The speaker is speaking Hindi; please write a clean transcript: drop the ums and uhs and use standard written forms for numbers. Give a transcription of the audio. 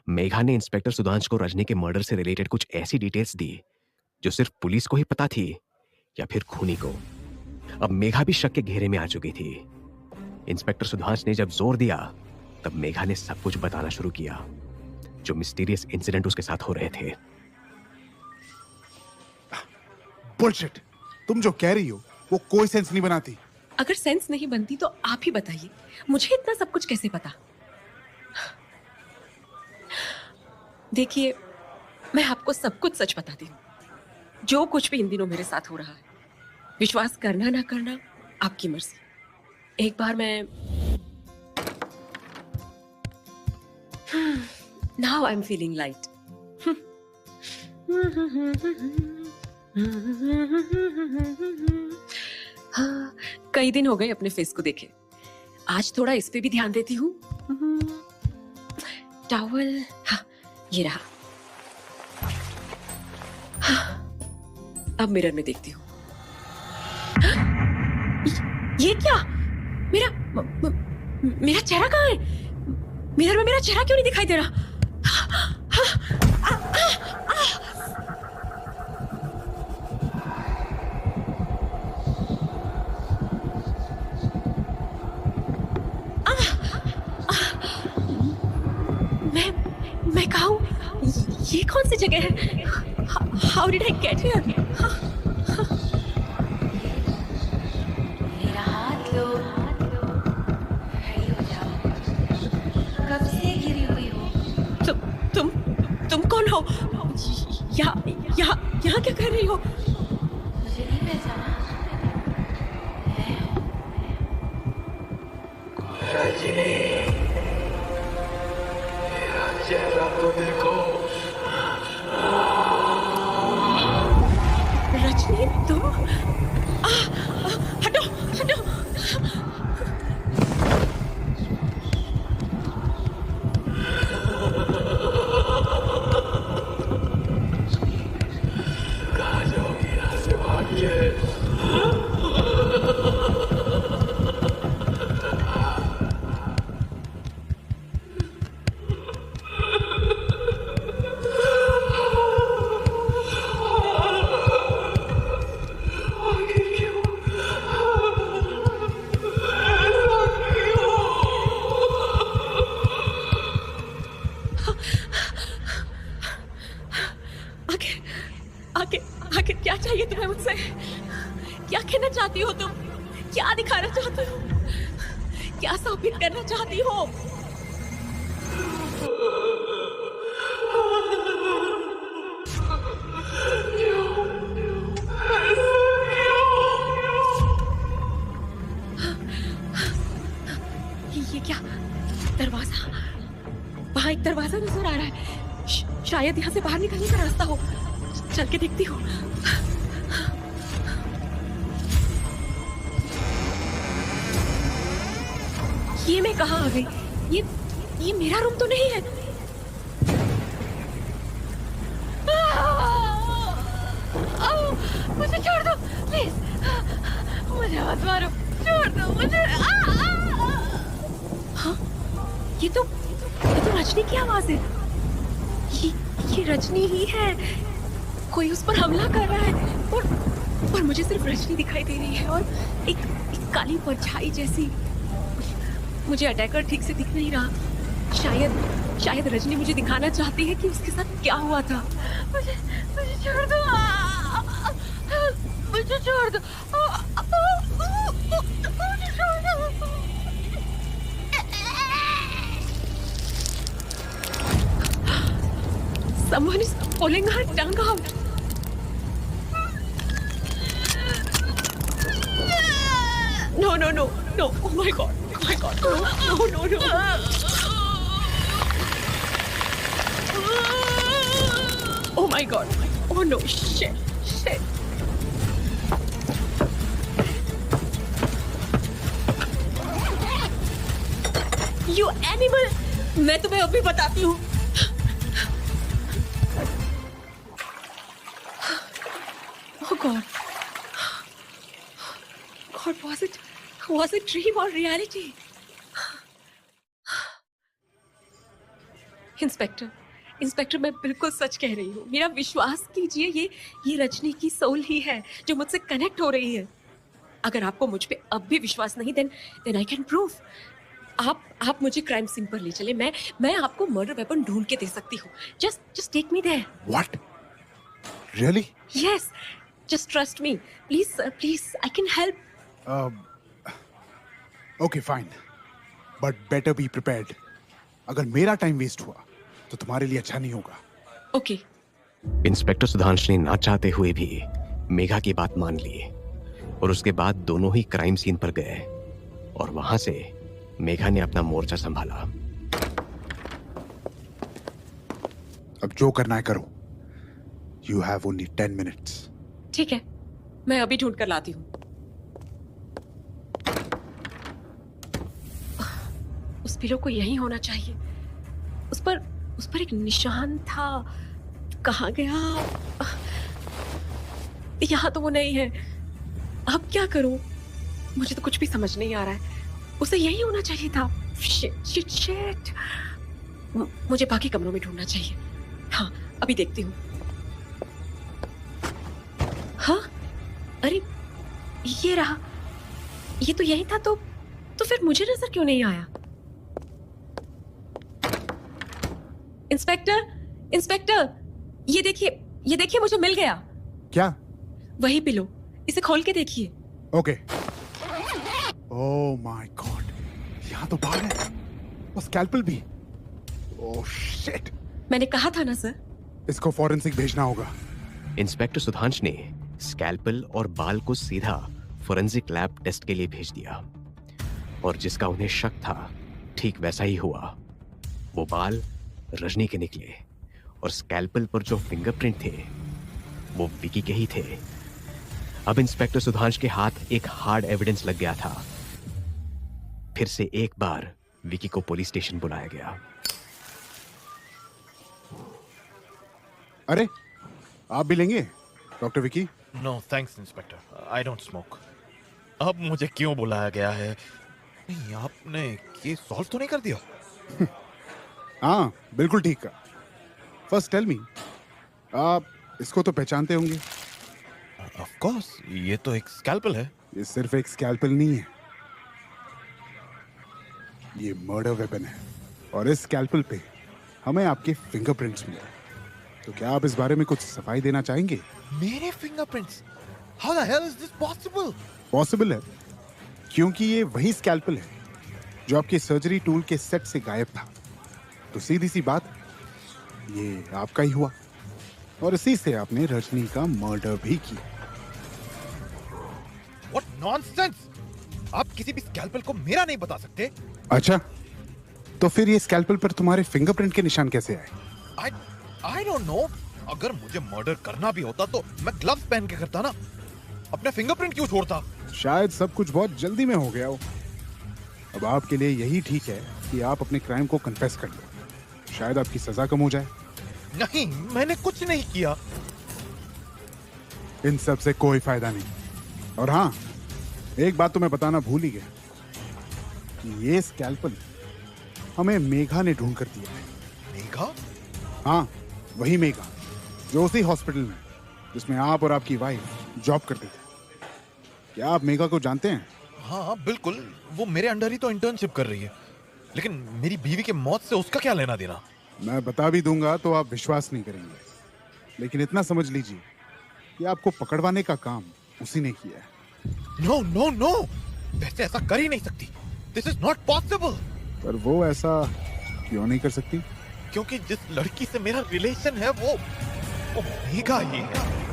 मेघा ने इंस्पेक्टर सुधांश को रजनी के मर्डर से रिलेटेड कुछ ऐसी डिटेल्स दी जो सिर्फ पुलिस को ही पता थी, या फिर खूनी को। अब मेघा भी शक के घेरे में आ चुकी थी। इंस्पेक्टर सुधांश ने जब जोर दिया, तब मेघा ने सब कुछ बताना शुरू किया, जो मिस्टीरियस इंसिडेंट उसके साथ हो रहे थे। बुलशिट! तुम जो कह रही हो वो कोई सेंस नहीं बनाती। अगर सेंस नहीं बनती तो आप ही बताइए, मुझे इतना सब कुछ कैसे पता? देखिए, मैं आपको सब कुछ सच बताती हूँ, जो कुछ भी इन दिनों मेरे साथ हो रहा है। विश्वास करना ना करना आपकी मर्जी। एक बार मैं now I am feeling light. हाँ, कई दिन हो गए अपने फेस को देखे। आज थोड़ा इस पे भी ध्यान देती हूँ। टॉवल, हाँ, ये रहा। हाँ, अब मिरर में देखती हूँ। ये क्या? मेरा चेहरा कहाँ है? मिरर में मेरा चेहरा क्यों नहीं दिखाई दे रहा? मैं कहाँ हूँ? ये कौन सी जगह है? How did I get here? मेरा हाथ लो, खड़ी हो जाओ। कब से गिरी हुई हो? तुम कौन हो? यहाँ क्या कर रही हो? मुझे नहीं पहचाना? रजनी, चेहरा तो देखो। रजनी, तुम? हटो, हटो। कहाँ जाओगी यहाँ से भाग के? आखिर क्या चाहिए तुम्हें मुझसे? क्या कहना चाहती हो तुम? क्या दिखाना चाहती हो? क्या साबित करना चाहती हो? ये क्या? दरवाजा, वहां एक दरवाजा नजर आ रहा है। शायद यहाँ से बाहर निकलने का रास्ता हो। चल के देखती हूँ। ये मैं कहाँ आ गई? ये मेरा रूम तो नहीं है। मुझे छोड़ दो प्लीज, मुझे मत मारो, छोड़ दो मुझे। हाँ, ये तो रजनी की आवाज है। ये रजनी ही है। कोई उस पर हमला कर रहा है और मुझे सिर्फ रजनी दिखाई दे रही है और एक काली परछाई जैसी। मुझे अटैकर ठीक से दिख नहीं रहा। शायद रजनी मुझे दिखाना चाहती है कि उसके साथ क्या हुआ था। मुझे छोड़ दो, मुझे छोड़ दो, मुझे छोड़ दो। Someone is pulling her tongue out. No. Oh my god. No. Oh my god. Oh no, shit. You animal! मैं तुम्हें अभी बताती हूँ। Oh God, was it dream or reality? Inspector, inspector, मैं बिल्कुल सच कह रही हूँ। मेरा विश्वास कीजिए, ये रजनी की सोल ही है जो मुझसे कनेक्ट हो रही है। अगर आपको मुझ पे अब भी विश्वास नहीं, देन आई कैन प्रूव। आप मुझे क्राइम सीन पर ले चले, मैं आपको मर्डर वेपन ढूंढ के दे सकती हूँ। Just take me there. What? Really? Yes, just trust me please sir, please, I can help. Okay, fine. But better be prepared. अगर मेरा टाइम वेस्ट हुआ तो तुम्हारे लिए अच्छा नहीं होगा। ओके। इंस्पेक्टर सुधांश ने ना चाहते हुए भी मेघा की बात मान ली और उसके बाद दोनों ही क्राइम सीन पर गए और वहां से मेघा ने अपना मोर्चा संभाला। अब जो करना है करो। You have only 10 minutes. ठीक है, मैं अभी ढूंढ कर लाती हूँ। उस पिलो को यही होना चाहिए। उस पर एक निशान था। कहाँ गया? यहाँ तो वो नहीं है। अब क्या करूं? मुझे तो कुछ भी समझ नहीं आ रहा है। उसे यही होना चाहिए था। Shit shit shit. मुझे बाकी कमरों में ढूंढना चाहिए। हाँ, अभी देखती हूँ। हाँ, अरे ये रहा। ये तो यही था। तो फिर मुझे नजर क्यों नहीं आया? इंस्पेक्टर, ये देखिए मुझे मिल गया। क्या? वही पिलो, इसे खोल के देखिए। ओके। ओह माय गॉड, यहाँ तो बाल है और स्कैल्पल भी। Oh shit. मैंने कहा था ना सर। इसको फॉरेंसिक भेजना होगा। इंस्पेक्टर सुधांश ने स्कैल्पल और बाल को सीधा फोरेंसिक लैब टेस्ट के लिए भेज दिया और जिसका उन्हें शक था ठीक वैसा ही हुआ। वो बाल रजनी के निकले और स्कैल्पल पर जो फिंगरप्रिंट थे वो विकी के ही थे। अब इंस्पेक्टर सुधांश के हाथ एक हार्ड एविडेंस लग गया था। फिर से एक बार विकी को पुलिस स्टेशन बुलाया गया। अरे आप भी लेंगे doctor Vicky? No thanks inspector, I don't smoke. अब मुझे क्यों बुलाया गया है? नहीं, आपने ये सॉल्व तो नहीं कर दिया? हाँ बिल्कुल ठीक है। फर्स्ट टेल मी, आप इसको तो पहचानते होंगे। ऑफ कोर्स, ये तो एक स्कैल्पल है। ये सिर्फ एक स्कैल्पल नहीं है, ये मर्डर वेपन है और इस स्कैल्पल पे हमें आपके फिंगरप्रिंट्स मिले। तो क्या आप इस बारे में कुछ सफाई देना चाहेंगे? मेरे fingerprints? How the hell is this possible? Possible है क्योंकि ये वही स्कैल्पल है जो आपके सर्जरी टूल के सेट से गायब था। तो सीधी सी बात, ये आपका ही हुआ और इसी से आपने रजनी का मर्डर भी किया। What nonsense! आप किसी भी स्कैल्पल को मेरा नहीं बता सकते। अच्छा, तो फिर ये स्कैल्पल पर तुम्हारे फिंगरप्रिंट के निशान कैसे आए? I don't know. अगर मुझे मर्डर करना भी होता तो मैं ग्लव्स पहन के करता ना। अपने फिंगरप्रिंट क्यों छोड़ता? शायद सब कुछ बहुत जल्दी में हो गया हो। अब आपके लिए यही ठीक है कि आप अपने क्राइम को कन्फेस कर लो। शायद आपकी सजा कम हो जाए। नहीं, मैंने कुछ नहीं किया। इन सब से कोई फायदा नहीं। और हाँ, एक बात तो मैं बताना भूल ही गया कि ये स्कैल्पल हमें मेघा ने ढूंढ कर दिया है। मेघा? हाँ, वही मेघा जो उसी हॉस्पिटल में जिसमें आप और आपकी वाइफ जॉब करते थे। क्या आप मेघा को जानते हैं? हाँ बिल्कुल, वो मेरे अंडर ही तो इंटर्नशिप कर रही है। लेकिन मेरी बीवी के मौत से उसका क्या लेना देना? मैं बता भी दूंगा तो आप विश्वास नहीं करेंगे, लेकिन इतना समझ लीजिए कि आपको पकड़वाने का काम उसी ने किया है। नो नो नो, वैसे ऐसा कर ही नहीं सकती। This is not possible. पर वो ऐसा क्यों नहीं कर सकती? क्योंकि जिस लड़की से मेरा रिलेशन है वो मेघा ही है।